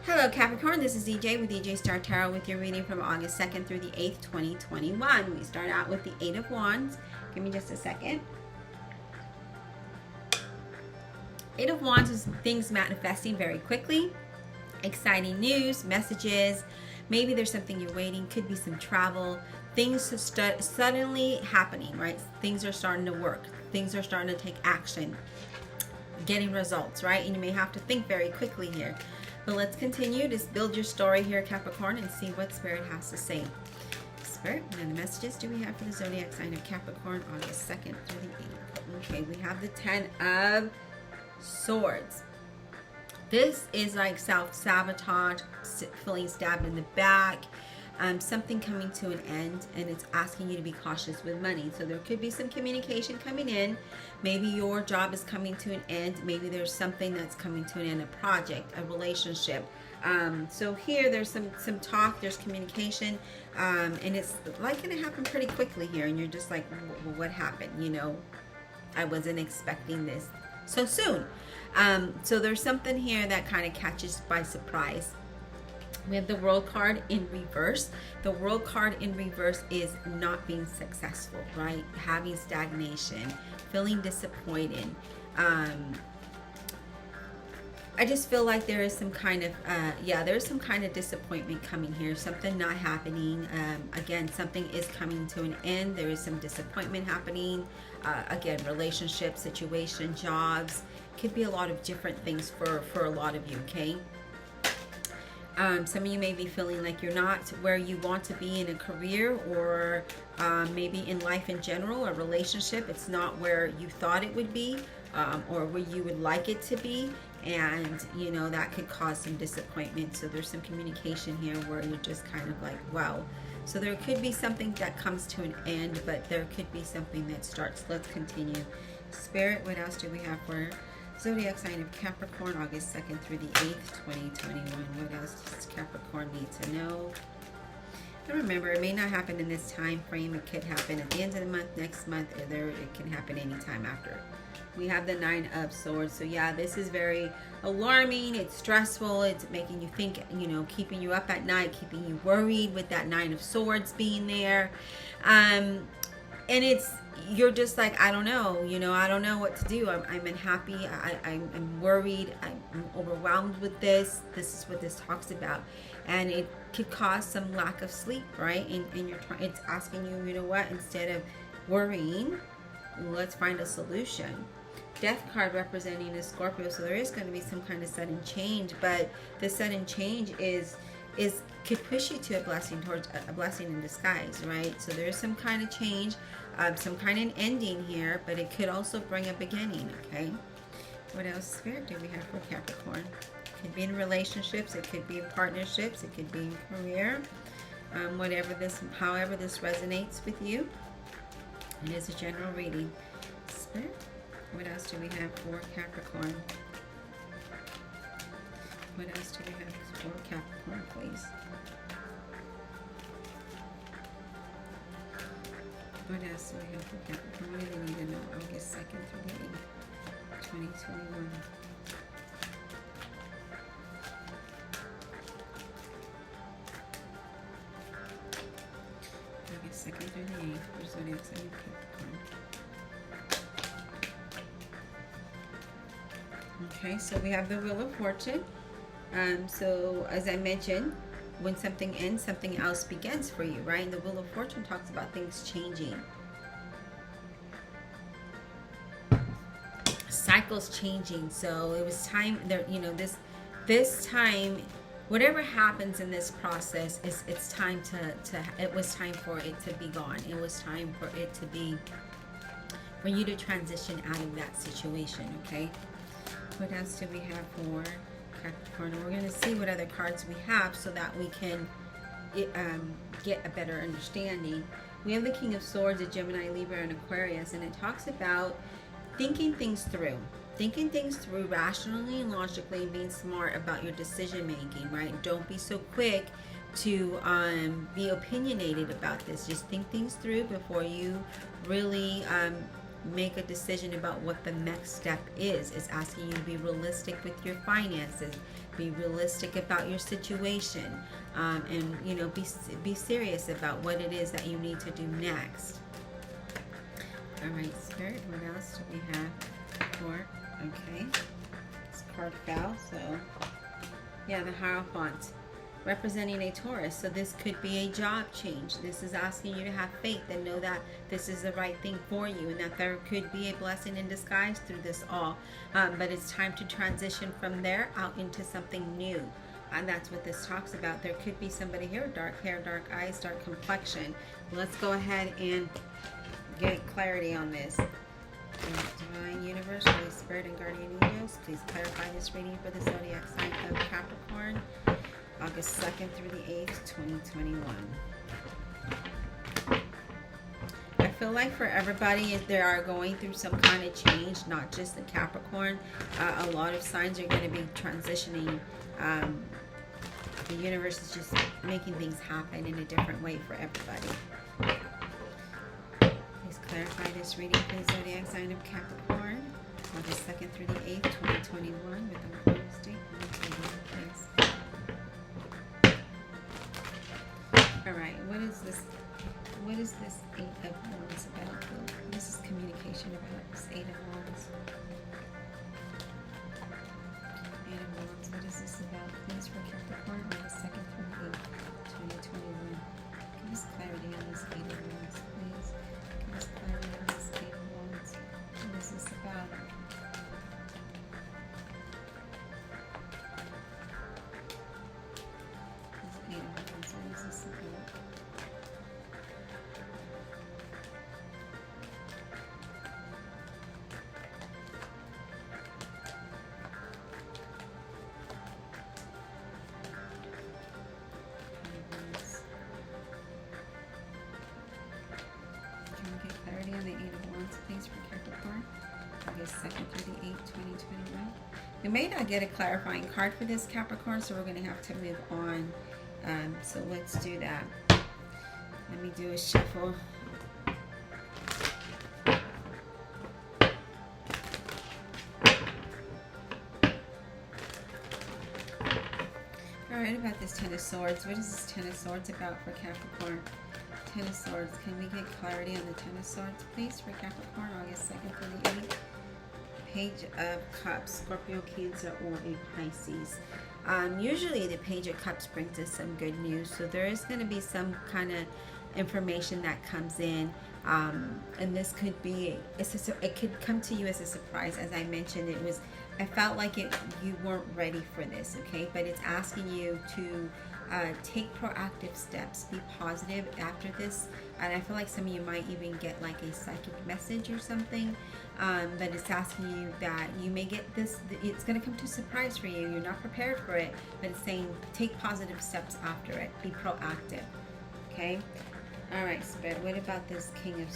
Hello Capricorn, this is DJ with DJ Star Tarot with your reading from August 2nd through the 8th, 2021. We start out with the 8 of Wands. Give me just a second. 8 of Wands is things manifesting very quickly. Exciting news, messages. Maybe there's something you're waiting. Could be some travel. Things suddenly happening, right? Things are starting to work. Things are starting to take action. Getting results, right? And you may have to think very quickly here. But let's continue to build your story here, Capricorn, and see what Spirit has to say. Spirit, what kind of messages do we have for the zodiac sign of Capricorn, August 2nd through the 8th? Okay, we have the 10 of Swords. This is like self-sabotage, feeling stabbed in the back, something coming to an end, and it's asking you to be cautious with money. So there could be some communication coming in. Maybe your job is coming to an end. Maybe there's something that's coming to an end, a project, a relationship. So here there's some talk, there's communication, and it's like going to happen pretty quickly here. And you're just like, well, what happened? You know, I wasn't expecting this so soon. So there's something here that kind of catches by surprise. We have the World card in reverse. The World card in reverse is not being successful, right? Having stagnation, feeling disappointed. I just feel like there is some kind of, there's some kind of disappointment coming here. Something not happening. Again, something is coming to an end. There is some disappointment happening. Again, relationship, situation, jobs. Could be a lot of different things for a lot of you, okay? Some of you may be feeling like you're not where you want to be in a career, or maybe in life in general, a relationship. It's not where you thought it would be, or where you would like it to be. And, you know, that could cause some disappointment. So there's some communication here where you're just kind of like, wow. So there could be something that comes to an end, but there could be something that starts. Let's continue. Spirit, what else do we have for zodiac sign of Capricorn, August 2nd through the 8th, 2021. What else does Capricorn need to know? And remember, it may not happen in this time frame. It could happen at the end of the month, next month, or it can happen anytime after. We have the 9 of Swords. So yeah, this is very alarming. It's stressful. It's making you think, you know, keeping you up at night, keeping you worried with that 9 of Swords being there. And you're just like, I don't know, you know, I don't know what to do. I'm unhappy. I'm worried. I'm overwhelmed with this. This is what this talks about. And it could cause some lack of sleep, right? And it's asking you, you know what, instead of worrying, let's find a solution. Death card representing a Scorpio. So there is going to be some kind of sudden change, but the sudden change could push you to a blessing, towards a blessing in disguise, right? So there's some kind of change, some kind of ending here, but it could also bring a beginning, okay? What else, Spirit, do we have for Capricorn? It could be in relationships, it could be in partnerships, it could be in career, however this resonates with you. It is a general reading. Spirit, what else do we have for Capricorn? What else do we have for Capricorn, please? What else do we have for Capricorn? What do they need to know? August 2nd through the 8th, 2021. August 2nd through the 8th for zodiac sign of Capricorn. Okay, so we have the Wheel of Fortune. So as I mentioned, when something ends, something else begins for you, right? And the Wheel of Fortune talks about things changing. Cycles changing. So it was time there, you know, this time, whatever happens in this process, it's time it was time for it to be gone. It was time for it to be, for you to transition out of that situation, okay? What else do we have for Capricorn? And we're going to see what other cards we have so that we can get a better understanding. We have the King of Swords, a Gemini, Libra, and Aquarius, and it talks about thinking things through rationally and logically, and being smart about your decision making, right? Don't be so quick to be opinionated about this. Just think things through before you really make a decision about what the next step is. It's asking you to be realistic with your finances, Be realistic about your situation, and you know, be serious about what it is that you need to do next. All right, Spirit, what else do we have for? Okay, this card fell, so yeah, the Hierophant, representing a Taurus. So this could be a job change. This is asking you to have faith and know that this is the right thing for you, and that there could be a blessing in disguise through this all. But it's time to transition from there out into something new. And that's what this talks about. There could be somebody here, dark hair, dark eyes, dark complexion. Let's go ahead and get clarity on this. Divine Universe, Holy Spirit, and Guardian Angels, please clarify this reading for the zodiac sign of Capricorn, August 2nd through the 8th, 2021. I feel like for everybody, they are going through some kind of change, not just the Capricorn. A lot of signs are going to be transitioning. The universe is just making things happen in a different way for everybody. Please clarify this reading for the zodiac sign of Capricorn, August 2nd through the 8th, 2021, with our honesty. Alright, what is this? What is this 8 of Wands about? This is communication about this 8 of Wands. 8 of Wands, what is this about? Please for Capricorn, August 2nd through the 8th, 2021. Give us clarity on this 8 of Wands, please. Give us clarity on this 8 of Wands. What is this about? This 8 of Wands, what is this about? On the 8 of Wands, please, for Capricorn, August 2nd through the 8th, 2021. We may not get a clarifying card for this Capricorn, so we're going to have to move on. So let's do that. Let me do a shuffle. All right, about this Ten of Swords. What is this Ten of Swords about for Capricorn? Ten of Swords. Can we get clarity on the Ten of Swords, please, for Capricorn, August 2nd through the 8th? Page of Cups, Scorpio, Cancer, or a Pisces. Usually the Page of Cups brings us some good news, so there is going to be some kind of information that comes in, and this could be, it could come to you as a surprise. As I mentioned, I felt like you weren't ready for this, okay? But it's asking you to take proactive steps, be positive after this, and I feel like some of you might even get like a psychic message or something, but it's asking you that you may get this, it's going to come to a surprise for you, you're not prepared for it, but it's saying take positive steps after it, be proactive, okay? Alright, Spirit, what about this King of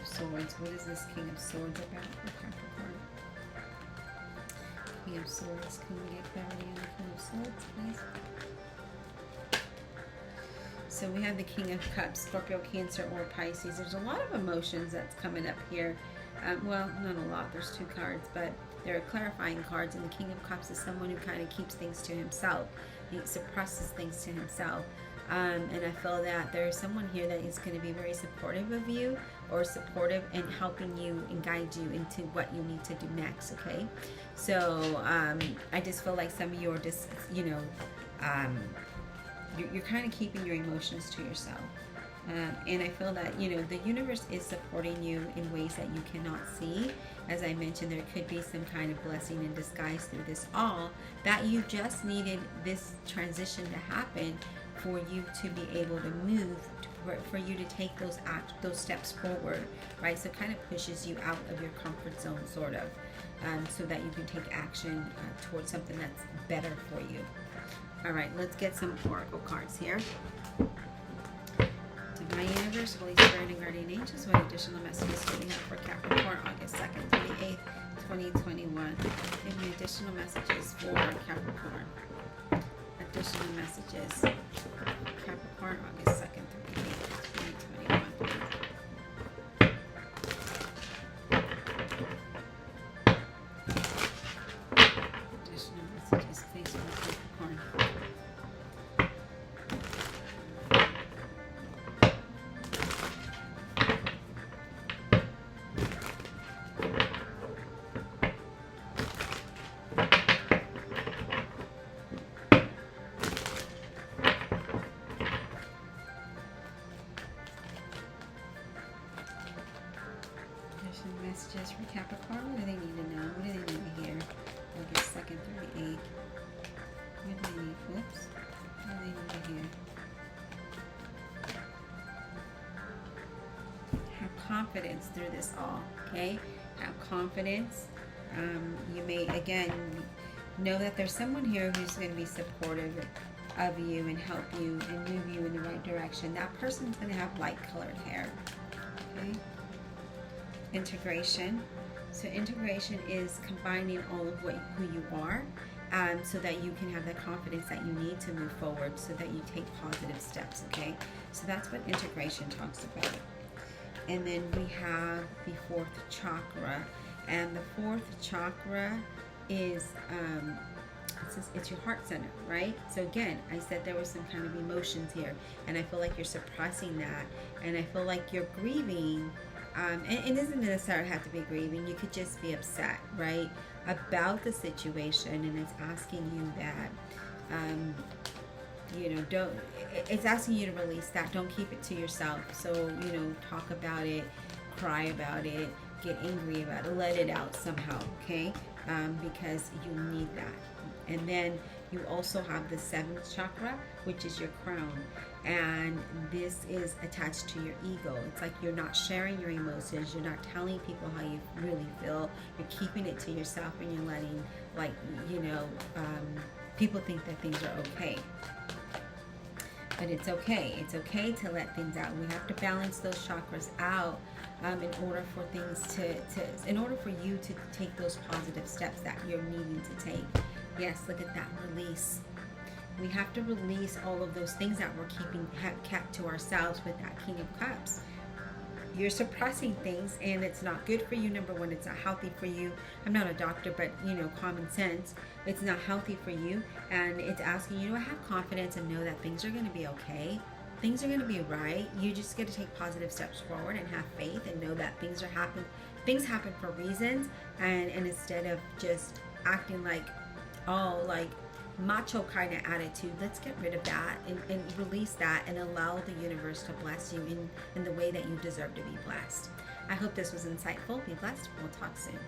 Swords? What is this King of Swords about for Capricorn? King of Swords, can we get clarity on the King of Swords, please? So we have the King of Cups, Scorpio, Cancer, or Pisces. There's a lot of emotions that's coming up here. Well, not a lot. There's 2 cards, but there are clarifying cards. And the King of Cups is someone who kind of keeps things to himself. He suppresses things to himself. And I feel that there's someone here that is going to be very supportive of you, or supportive and helping you and guide you into what you need to do next, okay? So I just feel like some of you are just, you know, you're kind of keeping your emotions to yourself. And I feel that, you know, the universe is supporting you in ways that you cannot see. As I mentioned, there could be some kind of blessing in disguise through this all, that you just needed this transition to happen for you to be able to move, for you to take those steps forward, right? So it kind of pushes you out of your comfort zone, sort of, so that you can take action towards something that's better for you. All right, let's get some oracle cards here. Divine Universe, Holy Spirit, and Guardian Angels, what additional messages do we have for Capricorn, August 2nd through the 8th, 2021? Give me additional messages for Capricorn. Additional messages. Capricorn, August 2nd through the 8th, 2021. Additional messages, please, for Capricorn. confidence through this all, okay? Have confidence. You may, again, know that there's someone here who's going to be supportive of you and help you and move you in the right direction. That person's going to have light colored hair, okay? Integration. So integration is combining all of who you are, so that you can have the confidence that you need to move forward, so that you take positive steps, okay? So that's what integration talks about. And then we have the fourth chakra, and the fourth chakra is it's your heart center, right? So again, I said there was some kind of emotions here, and I feel like you're suppressing that, and I feel like you're grieving. And it doesn't necessarily have to be grieving. You could just be upset, right, about the situation, and it's asking you that, don't. It's asking you to release that. Don't keep it to yourself. So, talk about it, cry about it, get angry about it, let it out somehow, okay? Because you need that. And then you also have the seventh chakra, which is your crown. And this is attached to your ego. It's like you're not sharing your emotions. You're not telling people how you really feel. You're keeping it to yourself, and you're letting, people think that things are okay. But it's okay. It's okay to let things out. We have to balance those chakras out in order for things in order for you to take those positive steps that you're needing to take. Yes, look at that release. We have to release all of those things that we're kept to ourselves with that King of Cups. You're suppressing things, and it's not good for you. Number one, it's not healthy for you. I'm not a doctor, but common sense. It's not healthy for you, and it's asking you to have confidence and know that things are going to be okay. Things are going to be right. You just got to take positive steps forward and have faith and know that things happen for reasons, and instead of just acting like macho kind of attitude, let's get rid of that and release that and allow the universe to bless you in the way that you deserve to be blessed. I hope this was insightful. Be blessed. We'll talk soon.